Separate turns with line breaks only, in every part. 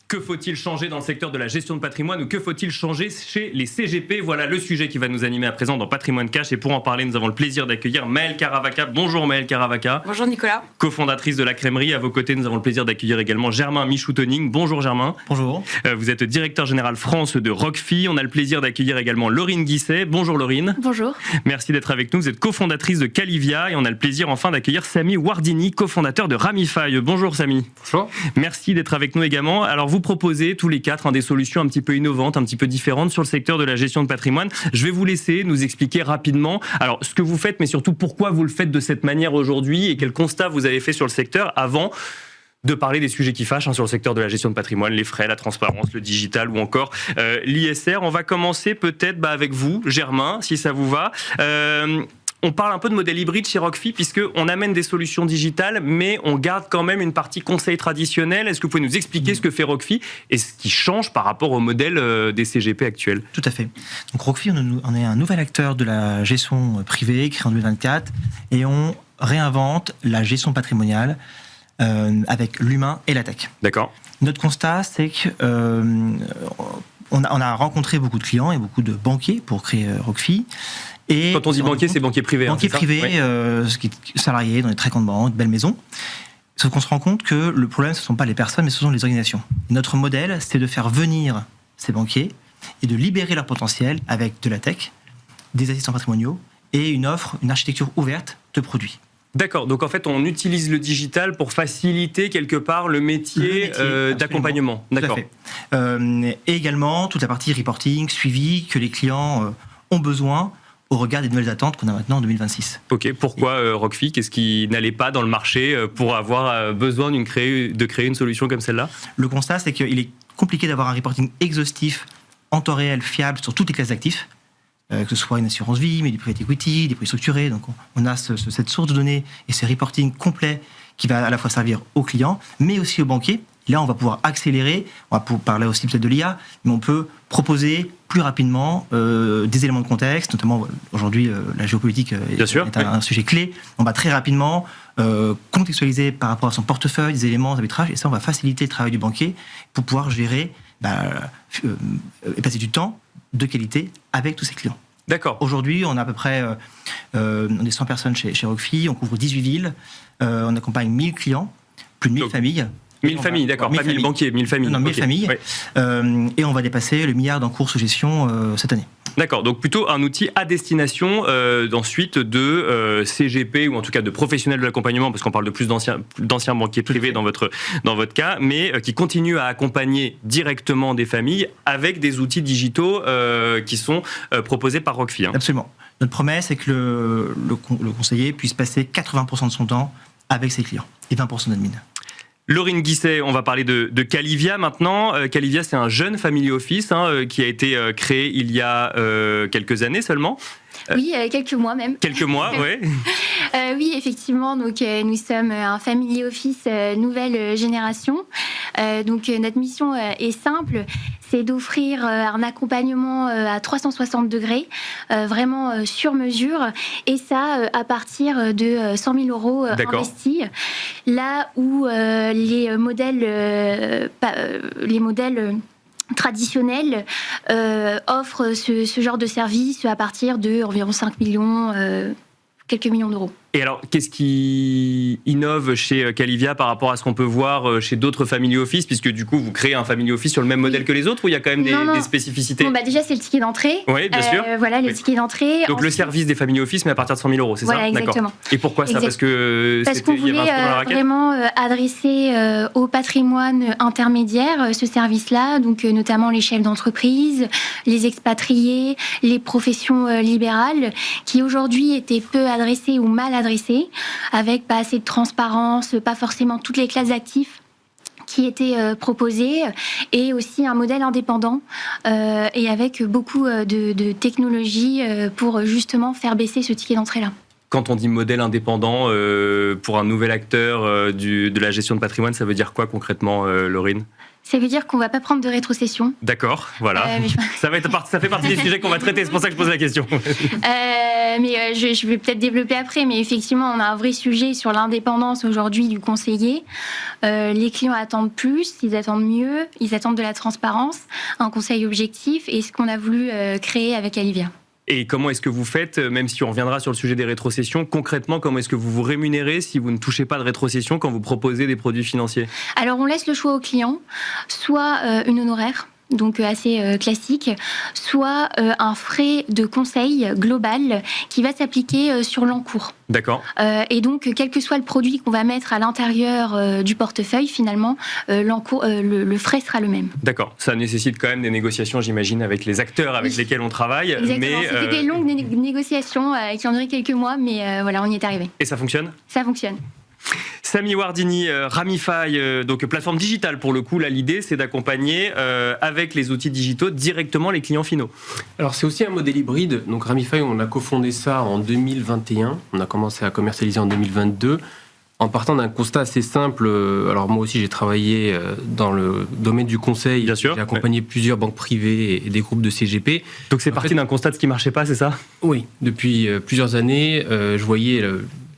Que faut-il changer dans le secteur de la gestion de patrimoine ou que faut-il changer chez les CGP? Voilà le sujet qui va nous animer à présent dans Patrimoine Cash. Et pour en parler, nous avons le plaisir d'accueillir Maëlle Caravaca. Bonjour Maëlle Caravaca.
Bonjour Nicolas.
Cofondatrice de la Crèmerie. À vos côtés, nous avons le plaisir d'accueillir également Germain Michoutoning. Bonjour Germain.
Bonjour.
Vous êtes directeur général France de Roquefy. On a le plaisir d'accueillir également Laurine Guisset. Bonjour Laurine.
Bonjour.
Merci d'être avec nous. Vous êtes cofondatrice de Calivia et on a le plaisir enfin d'accueillir Samy Wardini, cofondateur de Ramify. Bonjour Samy.
Bonjour.
Merci d'être avec nous également. Alors vous proposez tous les quatre des solutions un petit peu innovantes, un petit peu différentes sur le secteur de la gestion de patrimoine. Je vais vous laisser nous expliquer rapidement alors ce que vous faites, mais surtout pourquoi vous le faites de cette manière aujourd'hui et quel constat vous avez fait sur le secteur avant de parler des sujets qui fâchent sur le secteur de la gestion de patrimoine, les frais, la transparence, le digital ou encore l'ISR. On va commencer peut-être avec vous, Germain, si ça vous va. On parle un peu de modèle hybride chez Roquefy puisqu'on amène des solutions digitales, mais on garde quand même une partie conseil traditionnel. Est-ce que vous pouvez nous expliquer ce que fait Roquefy et ce qui change par rapport au modèle des CGP actuels?
Tout à fait. Donc Roquefy, on est un nouvel acteur de la gestion privée, créé en 2024, et on réinvente la gestion patrimoniale avec l'humain et la tech.
D'accord.
Notre constat, c'est que on a rencontré beaucoup de clients et beaucoup de banquiers pour créer Roquefy. Et
quand on dit banquier, c'est banquier privé.
Banquier privé, ce qui est salarié dans des très grandes banques, belles maisons. Sauf qu'on se rend compte que le problème, ce ne sont pas les personnes, mais ce sont les organisations. Notre modèle, c'est de faire venir ces banquiers et de libérer leur potentiel avec de la tech, des assistants patrimoniaux et une offre, une architecture ouverte de produits.
D'accord, donc en fait on utilise le digital pour faciliter quelque part le métier d'accompagnement. D'accord.
Tout à fait. Et également toute la partie reporting, suivi que les clients ont besoin au regard des nouvelles attentes qu'on a maintenant en 2026.
Ok, pourquoi Roquefy? Qu'est-ce qui n'allait pas dans le marché pour avoir besoin de créer une solution comme celle-là?
Le constat, c'est qu'il est compliqué d'avoir un reporting exhaustif, en temps réel, fiable sur toutes les classes d'actifs, que ce soit une assurance vie, mais du private equity, des produits structurés. Donc on a cette source de données et ce reporting complet qui va à la fois servir aux clients, mais aussi aux banquiers. Là, on va pouvoir accélérer, on va pouvoir parler aussi peut-être de l'IA, mais on peut proposer plus rapidement des éléments de contexte, notamment aujourd'hui la géopolitique est un sujet clé. On va très rapidement contextualiser par rapport à son portefeuille des éléments d'arbitrage, et ça, on va faciliter le travail du banquier pour pouvoir gérer et passer du temps de qualité avec tous ses clients.
D'accord.
Aujourd'hui, on a à peu près on est 100 personnes chez Roquefy, on couvre 18 villes, on accompagne 1000 clients, plus de 1000 familles.
1000 familles, d'accord, pas 1000 banquiers, 1000 familles.
Non, 1000 familles. Oui. Et on va dépasser le milliard en cours sous gestion cette année.
D'accord, donc plutôt un outil à destination ensuite de CGP ou en tout cas de professionnels de l'accompagnement, parce qu'on parle de plus d'anciens banquiers privés dans votre cas, mais qui continue à accompagner directement des familles avec des outils digitaux qui sont proposés par Roquefy.
Absolument. Notre promesse est que le conseiller puisse passer 80% de son temps avec ses clients et 20% d'admin.
Laurine Guisset, on va parler de Calivia maintenant. Calivia, c'est un jeune family office qui a été créé il y a quelques années seulement.
Oui, quelques mois même.
Quelques mois, oui.
Oui, effectivement. Donc, nous sommes un family office nouvelle génération. Donc, notre mission est simple, c'est d'offrir un accompagnement à 360 degrés, vraiment sur mesure, et ça à partir de 100 000 euros investis. Là où les modèles traditionnels offrent ce genre de service à partir de environ 5 millions, quelques millions d'euros.
Et alors, qu'est-ce qui innove chez Calivia par rapport à ce qu'on peut voir chez d'autres family office, puisque du coup, vous créez un family office sur le même modèle que les autres, ou il y a quand même des spécificités?
Bon, déjà, c'est le ticket d'entrée.
Oui, bien sûr.
Voilà, le ticket d'entrée.
Donc, le service des family office, mais à partir de 100 000 euros, c'est
voilà,
ça?
Exactement.
D'accord. Et pourquoi ça? Parce
qu'on voulait vraiment adresser au patrimoine intermédiaire ce service-là, donc notamment les chefs d'entreprise, les expatriés, les professions libérales, qui aujourd'hui étaient peu adressées ou mal adressées, avec pas assez de transparence, pas forcément toutes les classes d'actifs qui étaient proposées, et aussi un modèle indépendant et avec beaucoup de technologies pour justement faire baisser ce ticket d'entrée-là.
Quand on dit modèle indépendant pour un nouvel acteur de la gestion de patrimoine, ça veut dire quoi concrètement, Laurine ?
Ça veut dire qu'on ne va pas prendre de rétrocession.
D'accord, voilà. Ça fait partie des sujets qu'on va traiter, c'est pour ça que je pose la question.
Je vais peut-être développer après, mais effectivement, on a un vrai sujet sur l'indépendance aujourd'hui du conseiller. Les clients attendent plus, ils attendent mieux, ils attendent de la transparence, un conseil objectif, et ce qu'on a voulu créer avec Alivia.
Et comment est-ce que vous faites, même si on reviendra sur le sujet des rétrocessions, concrètement, comment est-ce que vous vous rémunérez si vous ne touchez pas de rétrocession quand vous proposez des produits financiers ?
Alors, on laisse le choix au client, soit une honoraire, donc assez classique, soit un frais de conseil global qui va s'appliquer sur l'encours.
D'accord.
Et donc, quel que soit le produit qu'on va mettre à l'intérieur du portefeuille, finalement, le frais sera le même.
D'accord. Ça nécessite quand même des négociations, j'imagine, avec les acteurs avec lesquels on travaille.
Exactement. C'était des longues négociations qui ont duré quelques mois, mais voilà, on y est arrivé.
Et ça fonctionne ?
Ça fonctionne.
Samy Wardini, Ramify, donc plateforme digitale pour le coup, là l'idée c'est d'accompagner avec les outils digitaux directement les clients finaux.
Alors c'est aussi un modèle hybride, donc Ramify on a cofondé ça en 2021, on a commencé à commercialiser en 2022 en partant d'un constat assez simple. Alors moi aussi j'ai travaillé dans le domaine du conseil.
Bien sûr,
j'ai accompagné plusieurs banques privées et des groupes de CGP.
Donc c'est parti d'un constat de ce qui marchait pas, c'est ça ?
Oui, depuis plusieurs années je voyais...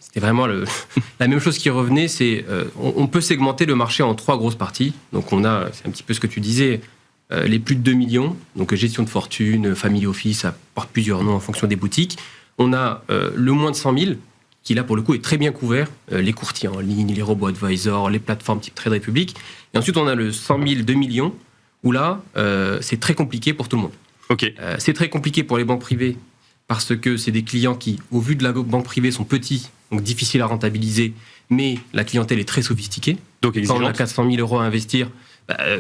C'était vraiment la même chose qui revenait, c'est on peut segmenter le marché en 3 grosses parties. Donc c'est un petit peu ce que tu disais, les plus de 2 millions, donc gestion de fortune, family office, ça porte plusieurs noms en fonction des boutiques. On a le moins de 100 000, qui là pour le coup est très bien couvert, les courtiers en ligne, les robots advisors, les plateformes type Trade Republic. Et ensuite on a le 100 000, 2 millions, où là c'est très compliqué pour tout le monde.
Ok.
C'est très compliqué pour les banques privées, parce que c'est des clients qui, au vu de la banque privée, sont petits, donc difficile à rentabiliser, mais la clientèle est très sophistiquée. Donc quand on a 400 000 euros à investir,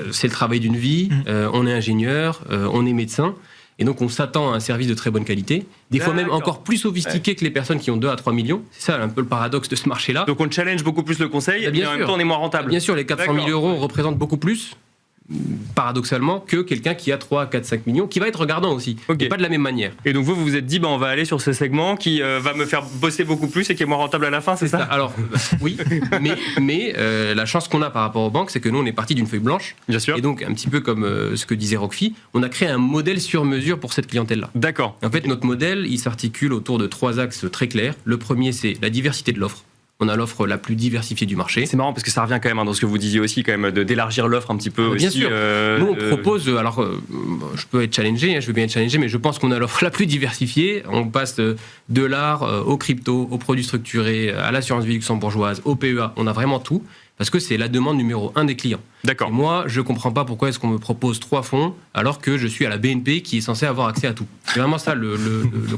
c'est le travail d'une vie, on est ingénieur, on est médecin, et donc on s'attend à un service de très bonne qualité, des fois même encore plus sophistiqué que les personnes qui ont 2 à 3 millions. C'est ça un peu le paradoxe de ce marché-là.
Donc on challenge beaucoup plus le conseil, et en même temps on est moins rentable.
Bien sûr, les 400 000 euros représentent beaucoup plus, paradoxalement, que quelqu'un qui a 3, 4, 5 millions, qui va être regardant aussi, mais pas de la même manière.
Et donc vous vous êtes dit, on va aller sur ce segment qui va me faire bosser beaucoup plus et qui est moins rentable à la fin, c'est ça ?
Alors, oui, mais la chance qu'on a par rapport aux banques, c'est que nous, on est parti d'une feuille blanche.
Bien sûr.
Et donc, un petit peu comme ce que disait Rockfi, on a créé un modèle sur mesure pour cette clientèle-là.
D'accord.
En fait, notre modèle, il s'articule autour de 3 axes très clairs. Le premier, c'est la diversité de l'offre. On a l'offre la plus diversifiée du marché.
C'est marrant parce que ça revient quand même dans ce que vous disiez aussi, quand même, d'élargir l'offre un petit peu
bien
aussi.
Sûr. Nous, on propose, alors je peux être challengé, je veux bien être challengé, mais je pense qu'on a l'offre la plus diversifiée. On passe de l'art au crypto, aux produits structurés, à l'assurance vie luxembourgeoise, au PEA. On a vraiment tout, parce que c'est la demande numéro 1 des clients.
D'accord.
Et moi, je ne comprends pas pourquoi est-ce qu'on me propose 3 fonds alors que je suis à la BNP qui est censée avoir accès à tout. C'est vraiment ça le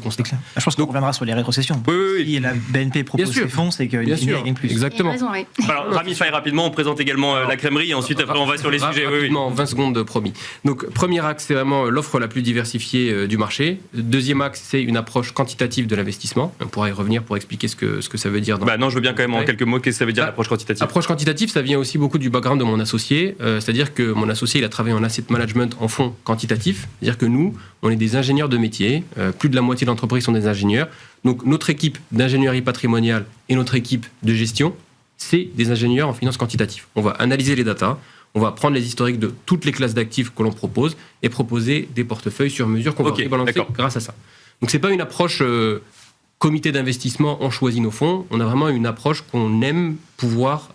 constat.
Je pense qu'on reviendra sur les rétrocessions.
Oui.
Si la BNP propose ses fonds, c'est qu'il gagne plus.
Exactement.
Raison, oui.
Alors, Ramify, rapidement, on présente également la crèmerie et ensuite après on va sur les sujets.
Rapidement, 20 secondes promis. Donc, premier axe, c'est vraiment l'offre la plus diversifiée du marché. Deuxième axe, c'est une approche quantitative de l'investissement. On pourra y revenir pour expliquer ce que ça veut dire.
Non, je veux bien quand même en quelques mots, qu'est-ce que ça veut dire l'approche quantitative ?
Approche quantitative, ça vient aussi beaucoup du background de mon associé. C'est-à-dire que mon associé, il a travaillé en asset management en fonds quantitatifs. C'est-à-dire que nous, on est des ingénieurs de métier. Plus de la moitié de l'entreprise sont des ingénieurs. Donc, notre équipe d'ingénierie patrimoniale et notre équipe de gestion, c'est des ingénieurs en finance quantitative. On va analyser les datas, on va prendre les historiques de toutes les classes d'actifs que l'on propose et proposer des portefeuilles sur mesure qu'on va rebalancer grâce à ça. Donc, c'est pas une approche comité d'investissement, on choisit nos fonds. On a vraiment une approche qu'on aime pouvoir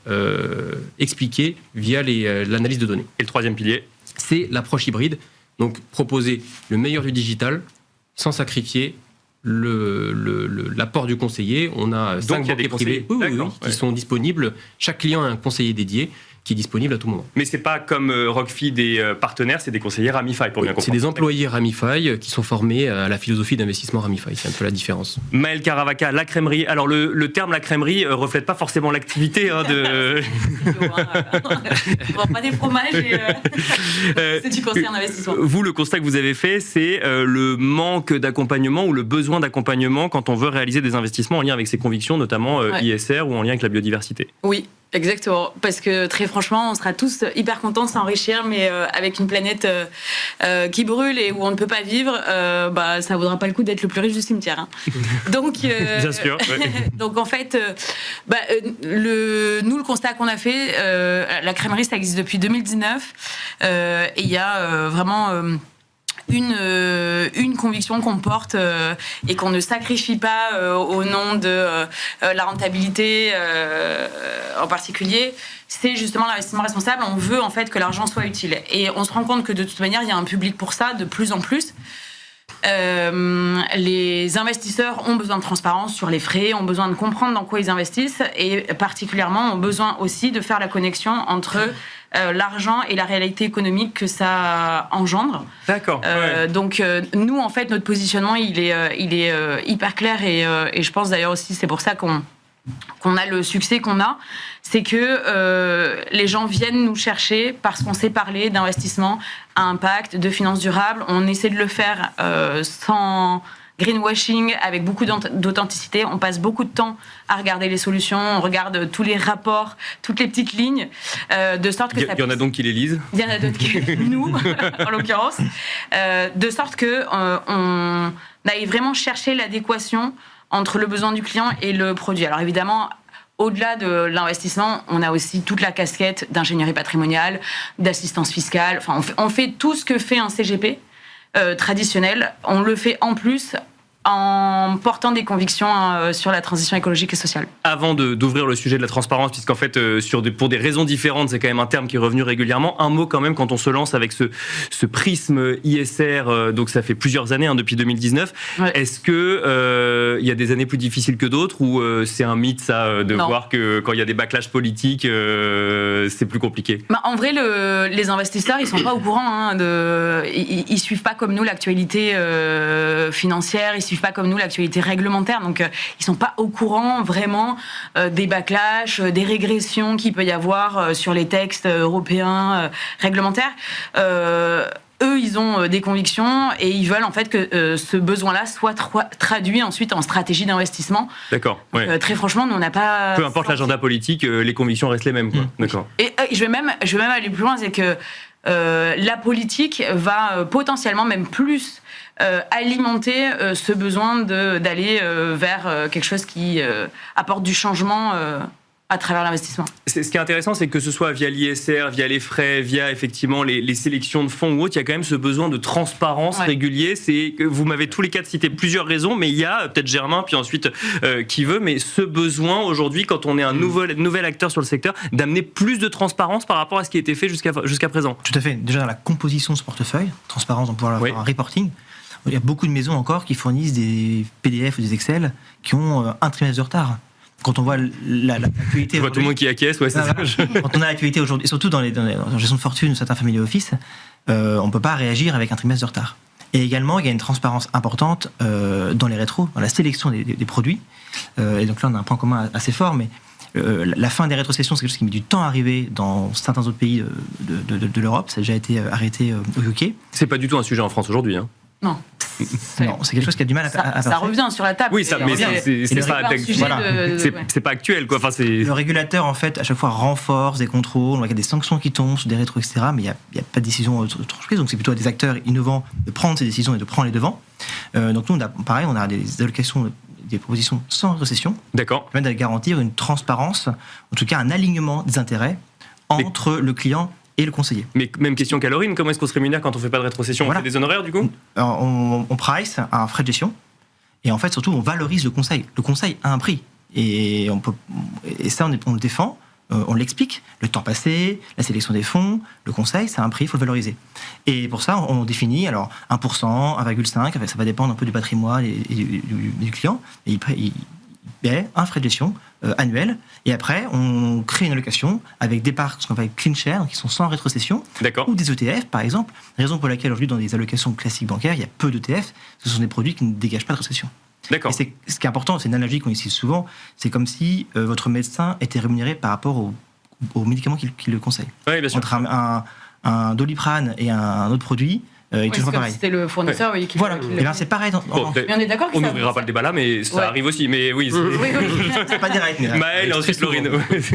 expliquer via l'analyse de données.
Et le troisième pilier ?
C'est l'approche hybride. Donc, proposer le meilleur du digital sans sacrifier l'apport du conseiller. On a 5 banquiers privés qui sont disponibles. Chaque client a un conseiller dédié qui est disponible à tout moment.
Mais c'est pas comme Rockfi des partenaires, c'est des conseillers Ramify pour bien comprendre.
C'est des employés Ramify qui sont formés à la philosophie d'investissement Ramify. C'est un peu la différence.
Maël Caravaca, la crèmerie. Alors le terme la crèmerie reflète pas forcément l'activité de.
On vend pas des fromages et c'est du conseil en investissement.
Vous, le constat que vous avez fait, c'est le manque d'accompagnement ou le besoin d'accompagnement quand on veut réaliser des investissements en lien avec ses convictions, notamment ISR ou en lien avec la biodiversité.
Oui. Exactement, parce que très franchement, on sera tous hyper contents de s'enrichir, mais avec une planète qui brûle et où on ne peut pas vivre, ça vaudra pas le coup d'être le plus riche du cimetière. Hein. Donc,
bien sûr. Ouais.
Donc en fait, le constat qu'on a fait, la crèmerie, ça existe depuis 2019, et il y a vraiment une conviction qu'on porte et qu'on ne sacrifie pas au nom de la rentabilité en particulier, c'est justement l'investissement responsable. On veut en fait que l'argent soit utile. Et on se rend compte que de toute manière, il y a un public pour ça de plus en plus. Les investisseurs ont besoin de transparence sur les frais, ont besoin de comprendre dans quoi ils investissent et particulièrement ont besoin aussi de faire la connexion entre l'argent et la réalité économique que ça engendre.
D'accord.
Donc nous, en fait, notre positionnement, il est hyper clair et je pense d'ailleurs aussi, c'est pour ça qu'on a le succès qu'on a, c'est que les gens viennent nous chercher parce qu'on sait parler d'investissement à impact, de finances durables. On essaie de le faire sans greenwashing, avec beaucoup d'authenticité. On passe beaucoup de temps à regarder les solutions, on regarde tous les rapports, toutes les petites lignes, de sorte que...
Il y en a donc qui les lisent.
Il y en a d'autres qui... nous, en l'occurrence. De sorte qu'on aille vraiment chercher l'adéquation entre le besoin du client et le produit. Alors évidemment, au-delà de l'investissement, on a aussi toute la casquette d'ingénierie patrimoniale, d'assistance fiscale. Enfin, on fait tout ce que fait un CGP traditionnel. On le fait en plus en portant des convictions sur la transition écologique et sociale.
Avant d'ouvrir le sujet de la transparence, puisqu'en fait, pour des raisons différentes, c'est quand même un terme qui est revenu régulièrement, un mot quand même quand on se lance avec ce prisme ISR, donc ça fait plusieurs années, depuis 2019. Ouais. Est-ce que y a des années plus difficiles que d'autres ou c'est un mythe, ça, de voir que quand il y a des backlash politiques, c'est plus compliqué?
En vrai, les investisseurs, ils sont pas au courant. Ils suivent pas comme nous l'actualité financière, ils suivent pas comme nous l'actualité réglementaire, donc ils sont pas au courant vraiment des backlash, des régressions qu'il peut y avoir sur les textes européens réglementaires. Eux, ils ont des convictions et ils veulent en fait que ce besoin-là soit traduit ensuite en stratégie d'investissement.
D'accord. Ouais.
Très franchement, nous on n'a pas.
Peu importe l'agenda politique, les convictions restent les mêmes, quoi. D'accord.
Et je vais même aller plus loin, c'est que la politique va potentiellement même plus alimenter ce besoin d'aller vers quelque chose qui apporte du changement à travers l'investissement.
Ce qui est intéressant, c'est que ce soit via l'ISR, via les frais, via effectivement les sélections de fonds ou autres, il y a quand même ce besoin de transparence régulier. C'est que vous m'avez tous les quatre cité plusieurs raisons, mais il y a peut-être Germain, puis ensuite qui veut, mais ce besoin aujourd'hui, quand on est un nouvel acteur sur le secteur, d'amener plus de transparence par rapport à ce qui a été fait jusqu'à présent.
Tout à fait. Déjà dans la composition de ce portefeuille, transparence, on peut avoir un reporting. Il y a beaucoup de maisons encore qui fournissent des PDF ou des Excel qui ont un trimestre de retard. Quand on voit l'actualité...
Je vois tout le monde qui acquiesce, c'est ça.
Quand on a l'actualité aujourd'hui, et surtout dans la gestion de fortune ou certains family office, on ne peut pas réagir avec un trimestre de retard. Et également, il y a une transparence importante dans les rétros, dans la sélection des produits. Et donc là, on a un point commun assez fort, mais la fin des rétrocessions, c'est quelque chose qui met du temps à arriver dans certains autres pays de l'Europe. Ça a déjà été arrêté au UK.
C'est pas du tout un sujet en France aujourd'hui, hein.
Non.
Non, c'est quelque chose qui a du mal à
ça revient sur la table.
Oui, mais c'est pas actuel, quoi. Enfin, le
régulateur, en fait, à chaque fois renforce des contrôles, il y a des sanctions qui tombent sur des rétros, etc. Mais il n'y a pas de décision prise. Donc c'est plutôt à des acteurs innovants de prendre ces décisions et de prendre les devants. Donc nous, on a des allocations, des propositions sans rétrocession.
D'accord.
Qui permettent de garantir une transparence, en tout cas un alignement des intérêts entre le client et le conseiller.
Mais même question qu'à Laurine, comment est-ce qu'on se rémunère quand on ne fait pas de rétrocession? On fait des honoraires, du coup?
Alors, on price un frais de gestion, et en fait, surtout, on valorise le conseil. Le conseil a un prix, et ça, on le défend, on l'explique, le temps passé, la sélection des fonds, le conseil, c'est un prix, il faut le valoriser. Et pour ça, on définit alors 1%, 1,5%, ça va dépendre un peu du patrimoine et du client, et il paie un frais de gestion annuel, et après on crée une allocation avec des parts, ce qu'on appelle clean share, qui sont sans rétrocession, ou des ETF par exemple, raison pour laquelle aujourd'hui dans des allocations classiques bancaires il y a peu d'ETF, ce sont des produits qui ne dégagent pas de rétrocession.
D'accord.
Et ce qui est important, c'est une analogie qu'on utilise souvent, c'est comme si votre médecin était rémunéré par rapport aux médicaments qu'il le conseille.
Oui, bien sûr.
Entre un Doliprane et un autre produit, est toujours
c'est
pas
comme
pareil.
si c'était le fournisseur qui
Voilà. Et bien c'est pareil.
Mais on est d'accord que
on
ça-
n'ouvrira pas le débat là, mais ça arrive aussi. Mais oui,
Oui.
C'est pas direct. Mais
Maëlle et ensuite Laurine.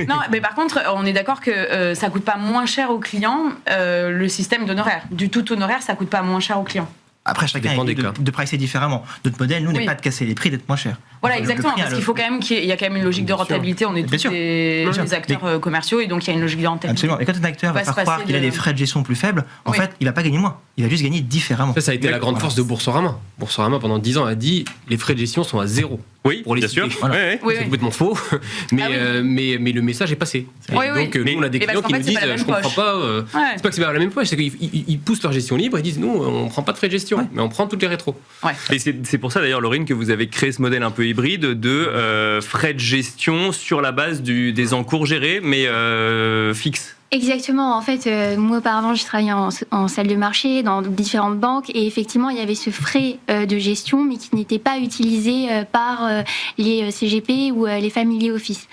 Non, mais par contre, on est d'accord que ça coûte pas moins cher aux clients le système d'honoraires. Du tout honoraire, ça coûte pas moins cher aux clients.
Après, chacun
dépend
est
des cas.
de pricer différemment. Notre modèle, nous, n'est
Oui.
pas de casser les prix, d'être moins cher.
Voilà,
Le
exactement.
prix,
Parce qu'il faut quand même qu'il y a quand même une logique de
Bien sûr.
rentabilité. On est
Bien
tous
sûr.
des
Bien sûr.
acteurs commerciaux et donc il y a une logique de rentabilité.
Absolument. Et quand un acteur va
va
faire
se passer
croire qu'il a
de-
des frais de gestion plus faibles, en
Oui.
fait, il va pas gagner moins. Il va juste gagner différemment.
Ça a été la grande force de Boursorama. Boursorama, pendant 10 ans, a dit les frais de gestion sont à 0.
Oui,
Pour les
bien sûr.
citer.
Voilà.
Ouais, ouais.
Oui,
C'est
oui.
complètement faux, mais,
Ah oui.
mais le message est passé. Et
Oui, oui.
donc, nous, on a des
Mais parce
clients
qu'en
qui
fait,
nous
c'est
disent
pas la
je
même
comprends
poche.
pas.
Ouais.
C'est pas que c'est pas la même poche, c'est qu'ils poussent leur gestion libre et disent nous, on prend pas de frais de gestion, mais on prend toutes les rétros.
Et c'est pour ça d'ailleurs, Laurine, que vous avez créé ce modèle un peu hybride de frais de gestion sur la base des encours gérés, mais fixes.
Exactement. En fait, moi, auparavant, j'ai travaillé en salle de marché dans différentes banques et effectivement, il y avait ce frais de gestion, mais qui n'était pas utilisé par les CGP ou les family office.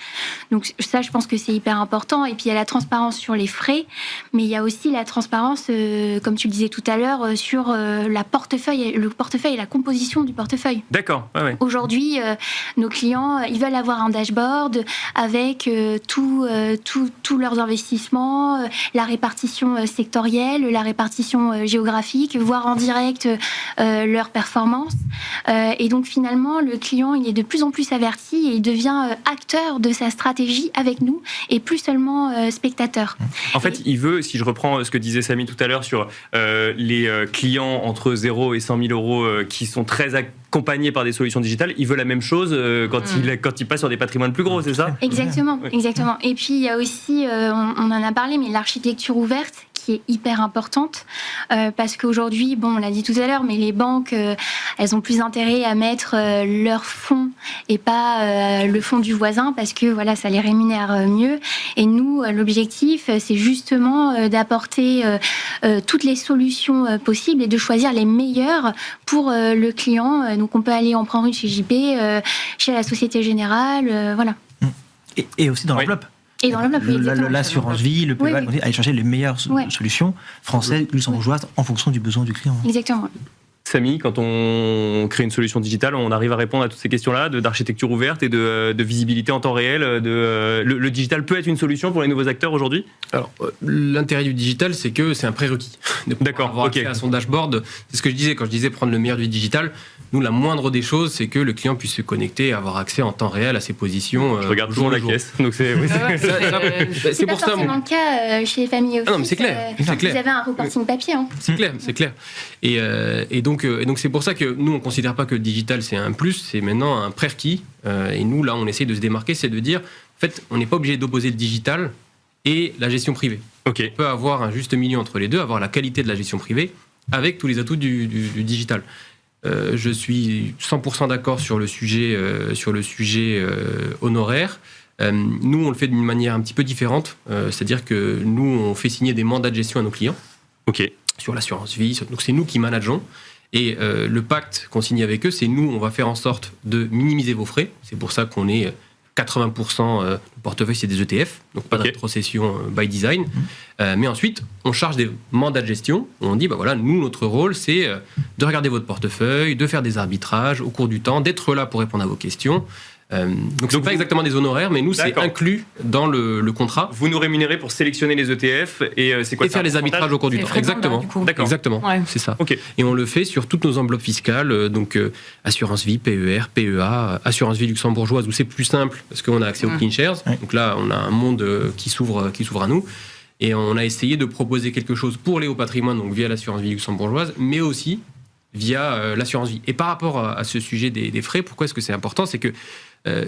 Donc ça, je pense que c'est hyper important. Et puis, il y a la transparence sur les frais, mais il y a aussi la transparence, comme tu le disais tout à l'heure, sur le portefeuille et la composition du portefeuille.
D'accord. Ouais, ouais.
Aujourd'hui, nos clients, ils veulent avoir un dashboard avec tous leurs investissements, la répartition sectorielle, la répartition géographique, voir en direct leurs performances. Et donc finalement, le client, il est de plus en plus averti et il devient acteur de sa stratégie avec nous et plus seulement spectateur.
En fait, il veut, si je reprends ce que disait Samy tout à l'heure sur les clients entre 0 et 100 000 euros qui sont très accompagnés par des solutions digitales, il veut la même chose quand il passe sur des patrimoines plus gros, c'est ça ?
Exactement,
Oui.
exactement. Et puis il y a aussi, on en a parlé, mais l'architecture ouverte qui est hyper importante parce qu'aujourd'hui, bon, on l'a dit tout à l'heure, mais les banques, elles ont plus intérêt à mettre leurs fonds et pas le fonds du voisin parce que voilà, ça les rémunère mieux. Et nous, l'objectif, c'est justement d'apporter toutes les solutions possibles et de choisir les meilleures pour le client. Donc on peut aller en prendre une chez JP, chez la Société Générale, voilà.
Et aussi dans
Oui.
l'enveloppe.
Et dans l'enveloppe, oui, exactement.
L'assurance vie, le PEVAL,
Oui, oui.
aller chercher les meilleures
Ouais.
solutions françaises, luxembourgeoises, en fonction du besoin du client.
Exactement.
Samy, quand on crée une solution digitale, on arrive à répondre à toutes ces questions-là d'architecture ouverte et de visibilité en temps réel. Le digital peut être une solution pour les nouveaux acteurs aujourd'hui ?
Alors, l'intérêt du digital, c'est que c'est un prérequis. De pouvoir
D'accord,
avoir
ok.
accès à son dashboard. C'est ce que je disais quand je disais prendre le meilleur du digital. Nous, la moindre des choses, c'est que le client puisse se connecter et avoir accès en temps réel à ses positions.
Je regarde
au
toujours
jour
la
le jour.
caisse. Donc c'est, oui, c'est-
C'est
pas
pour ça.
forcément le cas chez les familles office.
Ah non, mais c'est clair, c'est clair.
Vous avez un reporting papier. Hein.
C'est clair, c'est clair. Et donc c'est pour ça que nous, on considère pas que le digital, c'est un plus, c'est maintenant un prérequis. Et nous, là, on essaie de se démarquer, c'est de dire, en fait, on n'est pas obligé d'opposer le digital et la gestion privée.
Ok.
On peut avoir un juste milieu entre les deux, avoir la qualité de la gestion privée avec tous les atouts du digital. Je suis 100% d'accord sur le sujet honoraire. Nous, on le fait d'une manière un petit peu différente. C'est-à-dire que nous, on fait signer des mandats de gestion à nos clients
Ok.
sur l'assurance vie. Donc, c'est nous qui manageons. Et le pacte qu'on signe avec eux, c'est nous, on va faire en sorte de minimiser vos frais. C'est pour ça qu'on est 80% du portefeuille, c'est des ETF, donc pas
Ok.
de rétrocession by design. Mais ensuite, on charge des mandats de gestion. Où on dit, bah voilà, nous, notre rôle, c'est de regarder votre portefeuille, de faire des arbitrages au cours du temps, d'être là pour répondre à vos questions. Donc, c'est pas
vous-
exactement des honoraires, mais nous, c'est
D'accord.
inclus dans le contrat.
Vous nous rémunérez pour sélectionner les ETF et c'est quoi
Et faire les arbitrages au cours du
C'est
temps.
frais de mandat,
Exactement.
du coup.
D'accord.
Exactement.
Ouais.
C'est ça.
Ok.
Et on le fait sur toutes nos enveloppes fiscales, donc assurance vie, PER, PEA, assurance vie luxembourgeoise, où c'est plus simple parce qu'on a accès aux clean shares.
Ouais.
Donc là, on a un monde qui s'ouvre à nous. Et on a essayé de proposer quelque chose pour les hauts patrimoines, donc via l'assurance vie luxembourgeoise, mais aussi via l'assurance vie. Et par rapport à ce sujet des frais, pourquoi est-ce que c'est important ? C'est que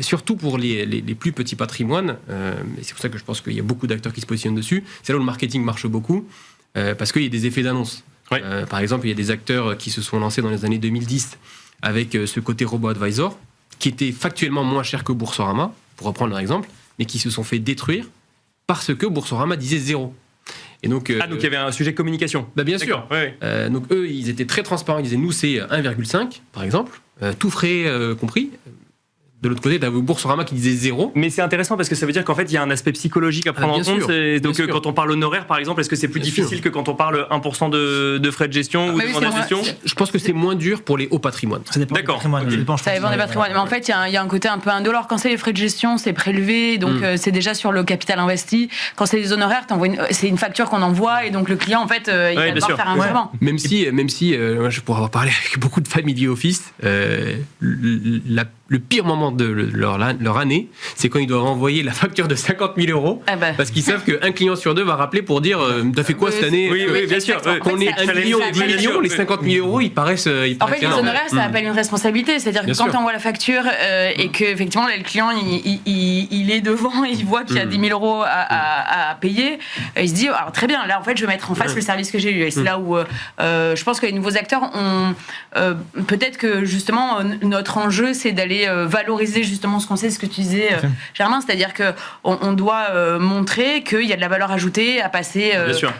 surtout pour les plus petits patrimoines, et c'est pour ça que je pense qu'il y a beaucoup d'acteurs qui se positionnent dessus, c'est là où le marketing marche beaucoup, parce qu'il y a des effets d'annonce.
Ouais.
Par exemple, il y a des acteurs qui se sont lancés dans les années 2010 avec ce côté robot-advisor, qui était factuellement moins cher que Boursorama, pour reprendre leur exemple, mais qui se sont fait détruire parce que Boursorama disait 0. Et donc,
Ah, donc il y avait un sujet communication.
bah bien sûr.
D'accord. Ouais, ouais.
Donc eux, ils étaient très transparents. Ils disaient, nous, c'est 1,5, par exemple, tout frais compris. de l'autre côté, t'avais Boursorama qui disait 0.
Mais c'est intéressant parce que ça veut dire qu'en fait, il y a un aspect psychologique à prendre en compte. Donc, quand on parle honoraire, par exemple, est-ce que c'est plus difficile que quand on parle 1% de frais de gestion ou de frais de gestion?
Je pense que c'est moins dur pour les hauts patrimoines.
Ça dépend des patrimoines.
Ça dépend des patrimoines. Mais en fait, il y a un côté un peu indolore. Quand c'est les frais de gestion, c'est prélevé, donc c'est déjà sur le capital investi. Quand c'est les honoraires, c'est une facture qu'on envoie et donc le client, en fait, il va devoir faire un virement.
Même si moi, je pourrais avoir parlé avec beaucoup de family office, le pire moment de leur année, c'est quand ils doivent envoyer la facture de 50 000 euros, parce qu'ils savent qu'un client sur deux va rappeler pour dire t'as fait quoi cette année?
Oui, bien sûr.
Quand on est 1 million, 10 millions, les 50 000 euros, ils paraissent
en fait, les honoraires, ça appelle une responsabilité. C'est-à-dire que quand tu envoies la facture et qu'effectivement, le client, il est devant et il voit qu'il y a 10 000 euros à payer, il se dit, alors très bien, là, en fait, je vais mettre en face le service que j'ai eu. Et c'est là où je pense que les nouveaux acteurs ont... peut-être que, justement, notre enjeu, c'est d'aller valoriser justement ce qu'on sait, ce que tu disais, Germain, c'est-à-dire qu'on doit montrer qu'il y a de la valeur ajoutée à passer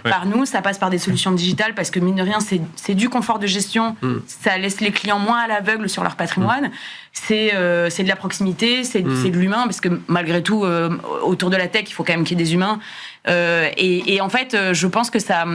par nous. Ça passe par des solutions digitales parce que, mine de rien, c'est du confort de gestion. Ça laisse les clients moins à l'aveugle sur leur patrimoine. C'est de la proximité, c'est de l'humain, parce que malgré tout, autour de la tech, il faut quand même qu'il y ait des humains. Et en fait, je pense que ça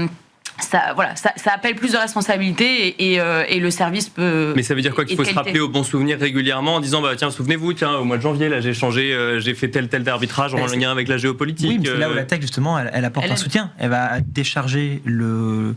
appelle plus de responsabilité et le service peut...
Mais ça veut dire quoi? Qu'il faut se rappeler au bon souvenir régulièrement en disant tiens, souvenez-vous, au mois de janvier, là, j'ai fait tel arbitrage en lien avec la géopolitique.
Oui, mais c'est là où la tech, justement, elle apporte un soutien. Elle va décharger le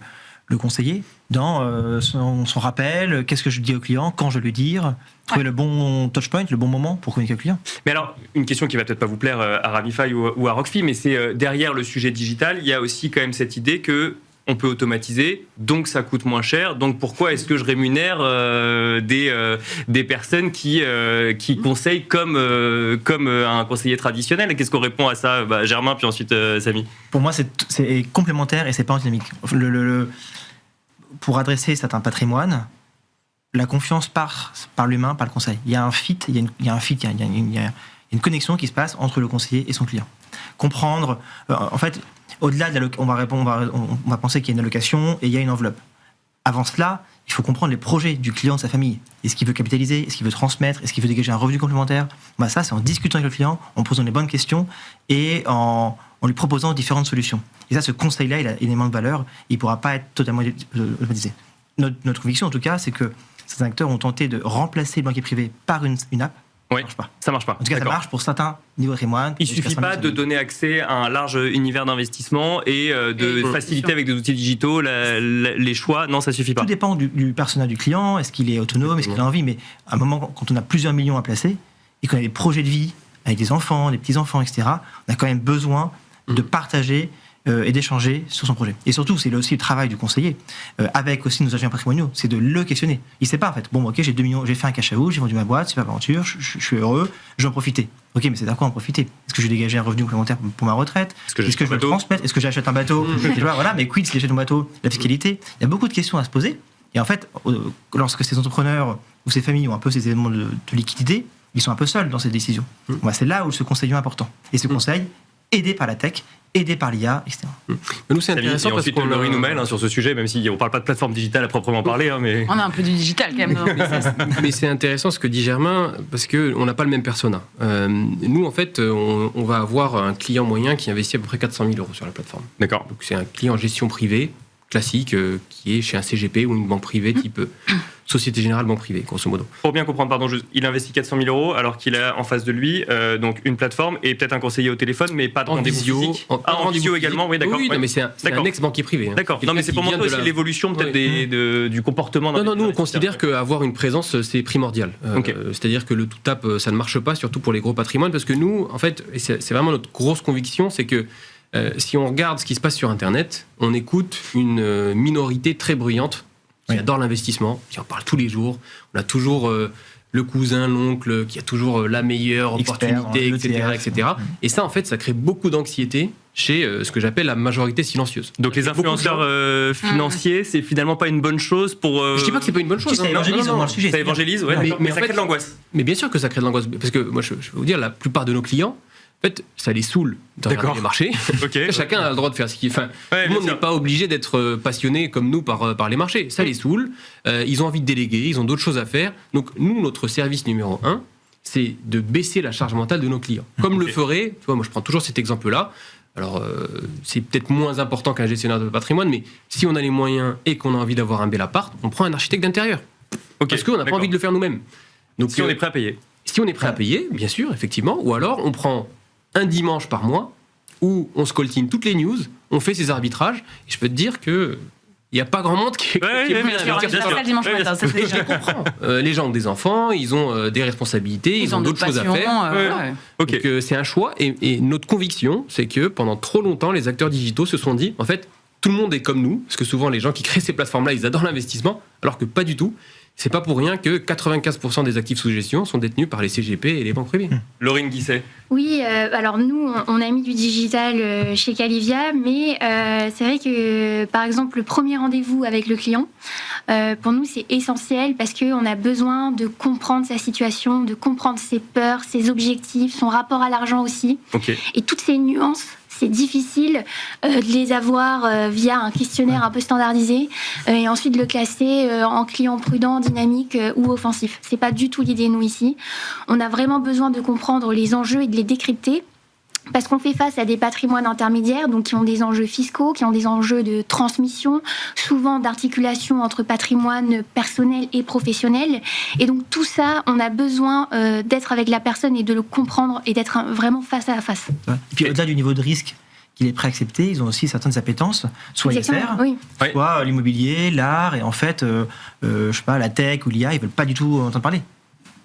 conseiller dans son rappel, qu'est-ce que je dis au client, quand je lui dire, trouver le bon touchpoint, le bon moment pour communiquer avec le client.
Mais alors, une question qui va peut-être pas vous plaire à Ravify ou à Rockfi, mais c'est derrière le sujet digital, il y a aussi quand même cette idée que on peut automatiser, donc ça coûte moins cher. Donc pourquoi est-ce que je rémunère des personnes qui conseillent comme un conseiller traditionnel? Qu'est-ce qu'on répond à ça? Germain, puis ensuite Samy.
Pour moi, c'est complémentaire et c'est pas antinomique. Pour adresser certains patrimoines, la confiance par l'humain, par le conseil. Il y a un fit, il y a une connexion qui se passe entre le conseiller et son client. Comprendre, en fait, au-delà de on va penser qu'il y a une allocation et il y a une enveloppe. Avant cela, il faut comprendre les projets du client, de sa famille. Est-ce qu'il veut capitaliser? Est-ce qu'il veut transmettre? Est-ce qu'il veut dégager un revenu complémentaire? Ça, c'est en discutant avec le client, en posant les bonnes questions et en lui proposant différentes solutions. Et ça, ce conseil-là, il a énormément de valeur. Il ne pourra pas être totalement automatisé. Notre conviction, en tout cas, c'est que ces acteurs ont tenté de remplacer le banquier privé par une app.
Oui, ça marche pas.
En tout cas, ça marche pour certains niveaux de patrimoine.
Il suffit pas de donner accès à un large univers d'investissement et de faciliter avec des outils digitaux les choix. Non, ça suffit pas.
Tout dépend du persona du client. Est-ce qu'il est autonome? Est-ce qu'il a envie? Mais à un moment, quand on a plusieurs millions à placer et qu'on a des projets de vie avec des enfants, des petits-enfants, etc., on a quand même besoin de partager et d'échanger sur son projet. Et surtout, c'est aussi le travail du conseiller, avec aussi nos agents patrimoniaux, c'est de le questionner. Il ne sait pas, en fait, ok, j'ai 2 millions, j'ai fait un cash out, j'ai vendu ma boîte, super aventure, je suis heureux, je vais en profiter. Ok, mais c'est à quoi en profiter? Est-ce que je vais dégager un revenu complémentaire pour ma retraite? Est-ce que je vais le transmettre? Est-ce que j'achète un bateau? Voilà, mais quid si j'achète un bateau? La fiscalité? Il y a beaucoup de questions à se poser. Et en fait, lorsque ces entrepreneurs ou ces familles ont un peu ces éléments de liquidité, ils sont un peu seuls dans ces décisions. C'est là où ce conseil est important. Et ce conseil, aidé par la tech, aidé par l'IA, etc.
Nous, c'est intéressant parce qu'on
Laurie nous mêle sur ce sujet, même si on ne parle pas de plateforme digitale à proproprement parler. Mais...
On a un peu du digital quand même.
Mais c'est intéressant ce que dit Germain, parce qu'on n'a pas le même persona. Nous, en fait, on va avoir un client moyen qui investit à peu près 400 000 euros sur la plateforme.
D'accord.
Donc c'est un client en gestion privée, classique, qui est chez un CGP ou une banque privée type Société Générale Banque Privée, grosso modo.
Pour bien comprendre, il investit 400 000 euros alors qu'il a en face de lui donc une plateforme et peut-être un conseiller au téléphone, mais pas de rendez-vous physique. En visio également, oui, d'accord.
Oui, non, mais c'est un ex-banquier privé.
D'accord. Non, mais c'est pour montrer aussi l'évolution peut-être du comportement.
Non, nous on considère qu'avoir une présence, c'est primordial. C'est-à-dire que le tout tap, ça ne marche pas, surtout pour les gros patrimoines, parce que nous, en fait, et c'est vraiment notre grosse conviction, c'est que si on regarde ce qui se passe sur Internet, on écoute une minorité très bruyante qui adore l'investissement, qui en parle tous les jours. On a toujours le cousin, l'oncle, qui a toujours la meilleure opportunité, etc. Et ça, en fait, ça crée beaucoup d'anxiété chez ce que j'appelle la majorité silencieuse.
Donc les influenceurs financiers, c'est finalement pas une bonne chose pour...
Je dis pas que c'est pas une bonne chose.
Ça évangélise dans le sujet.
Ça évangélise, mais ça crée de l'angoisse.
Mais bien sûr que ça crée de l'angoisse. Parce que moi, je vais vous dire, la plupart de nos clients, en fait, ça les saoule de regarder les marchés. Chacun a le droit de faire ce qu'il veut. Tout le monde n'est pas obligé d'être passionné comme nous par les marchés. Ça les saoule. Ils ont envie de déléguer, ils ont d'autres choses à faire. Donc nous, notre service numéro 1, c'est de baisser la charge mentale de nos clients. Comme le ferait, tu vois, moi je prends toujours cet exemple-là. Alors, c'est peut-être moins important qu'un gestionnaire de patrimoine, mais si on a les moyens et qu'on a envie d'avoir un bel appart, on prend un architecte d'intérieur. Parce qu'on n'a pas envie de le faire nous-mêmes. Donc,
si on est prêt à payer.
Si on est prêt à payer, bien sûr, effectivement. Ou alors, on prend un dimanche par mois où on scoltine toutes les news, on fait ses arbitrages, et je peux te dire que il n'y a pas grand monde qui est prêt à investir sur ça.
Dimanche matin, ça c'est
Je comprends. Les gens ont des enfants, ils ont des responsabilités, ils ont d'autres choses à faire. Donc c'est un choix. Et notre conviction, c'est que pendant trop longtemps, les acteurs digitaux se sont dit, en fait, tout le monde est comme nous, parce que souvent les gens qui créent ces plateformes-là, ils adorent l'investissement, alors que pas du tout. C'est pas pour rien que 95% des actifs sous gestion sont détenus par les CGP et les banques privées.
Laurine Guisset.
Oui, alors nous, on a mis du digital chez Calivia, mais c'est vrai que, par exemple, le premier rendez-vous avec le client, pour nous, c'est essentiel parce qu'on a besoin de comprendre sa situation, de comprendre ses peurs, ses objectifs, son rapport à l'argent aussi. Et toutes ces nuances, c'est difficile de les avoir via un questionnaire un peu standardisé et ensuite de le classer en client prudent, dynamique ou offensif. C'est pas du tout l'idée, nous, ici. On a vraiment besoin de comprendre les enjeux et de les décrypter parce qu'on fait face à des patrimoines intermédiaires, donc qui ont des enjeux fiscaux, qui ont des enjeux de transmission, souvent d'articulation entre patrimoine personnel et professionnel. Et donc tout ça, on a besoin d'être avec la personne et de le comprendre et d'être vraiment face à face.
Et puis au-delà du niveau de risque qu'il est prêt à accepter, ils ont aussi certaines appétences, soit ISR, soit l'immobilier, l'art, et en fait, je sais pas, la tech ou l'IA, ils veulent pas du tout entendre parler.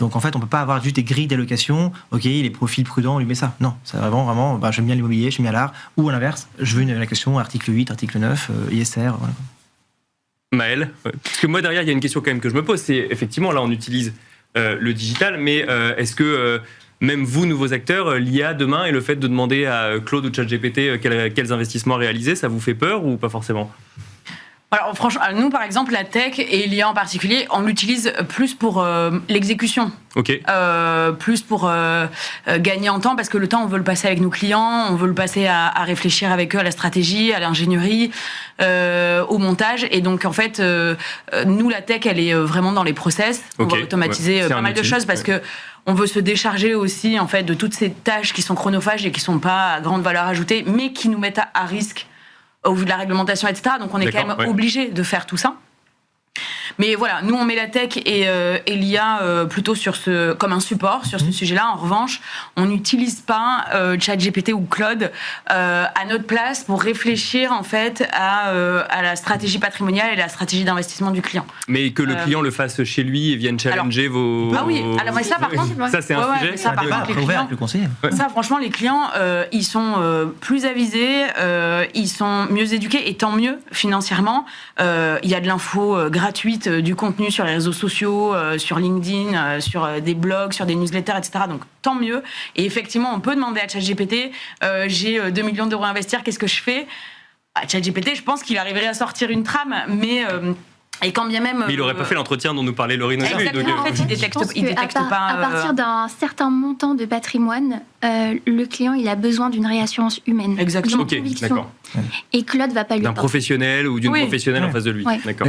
Donc en fait, on peut pas avoir juste des grilles d'allocation. Ok, les profils prudents, on lui met ça. Non, c'est vraiment, j'aime bien l'immobilier, j'aime bien l'art. Ou à l'inverse, je veux une allocation article 8, article 9, ISR. Voilà.
Maël, parce que moi derrière, il y a une question quand même que je me pose. C'est effectivement là, on utilise le digital, mais est-ce que même vous, nouveaux acteurs, l'IA demain et le fait de demander à Claude ou ChatGPT quels investissements réaliser, ça vous fait peur ou pas forcément ?
Alors franchement, nous par exemple, la tech et l'IA en particulier, on l'utilise plus pour l'exécution. Plus pour gagner en temps, parce que le temps, on veut le passer avec nos clients, on veut le passer à réfléchir avec eux à la stratégie, à l'ingénierie, au montage. Et donc en fait, nous, la tech, elle est vraiment dans les process. On va automatiser pas mal de choses parce que on veut se décharger aussi en fait de toutes ces tâches qui sont chronophages et qui sont pas à grande valeur ajoutée, mais qui nous mettent à risque au vu de la réglementation, etc. Donc on est quand même obligé de faire tout ça. Mais voilà, nous on met la tech et l'IA plutôt comme un support sur ce sujet-là. En revanche, on n'utilise pas ChatGPT ou Claude à notre place pour réfléchir en fait à la stratégie patrimoniale et la stratégie d'investissement du client.
Mais que le client le fasse chez lui et vienne challenger vos...
Ah oui, alors mais ça par contre...
Ça c'est un sujet.
Ça, par contre, les clients,
le conseiller.
Ça franchement, les clients, ils sont plus avisés, ils sont mieux éduqués et tant mieux financièrement. Il y a de l'info gratuite, du contenu sur les réseaux sociaux, sur LinkedIn, sur des blogs, sur des newsletters, etc. Donc tant mieux. Et effectivement, on peut demander à ChatGPT, j'ai 2 millions d'euros à investir, qu'est-ce que je fais ? ChatGPT, je pense qu'il arriverait à sortir une trame, mais... et quand bien même...
Mais il n'aurait pas fait l'entretien dont nous parlait Laurine aujourd'hui.
Exactement, en fait, il détecte pas...
À partir d'un certain montant de patrimoine, le client, il a besoin d'une réassurance humaine.
Exactement.
Ok, d'accord.
Et Claude va pas lui
D'un
apporter.
professionnel ou d'une professionnelle en face de lui. D'accord.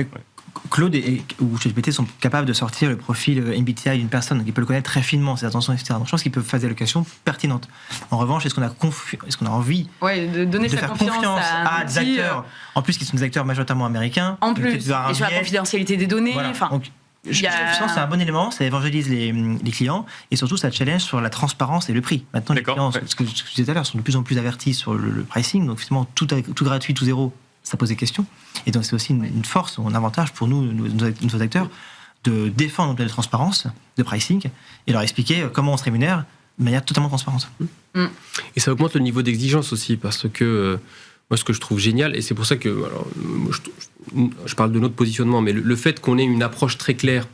Claude ou ChatGPT sont capables de sortir le profil MBTI d'une personne, donc ils peuvent le connaître très finement, ses intentions, etc. Donc je pense qu'ils peuvent faire des allocations pertinentes. En revanche, est-ce qu'on a envie
de donner
de
sa
faire confiance à des acteurs, en plus qui sont des acteurs majoritairement américains,
en plus, et sur la confidentialité des données.
Voilà.
Enfin,
donc, je pense que c'est un bon élément, ça évangélise les clients et surtout ça challenge sur la transparence et le prix. Maintenant, les clients, ce que je disais tout à l'heure, sont de plus en plus avertis sur le pricing, donc finalement tout gratuit, tout zéro, ça pose des questions. Et donc c'est aussi une force, un avantage pour nous, nos acteurs, de défendre notre transparence de pricing et leur expliquer comment on se rémunère de manière totalement transparente.
Et ça augmente le niveau d'exigence aussi, parce que moi, ce que je trouve génial, et c'est pour ça que alors, je parle de notre positionnement, mais le fait qu'on ait une approche très claire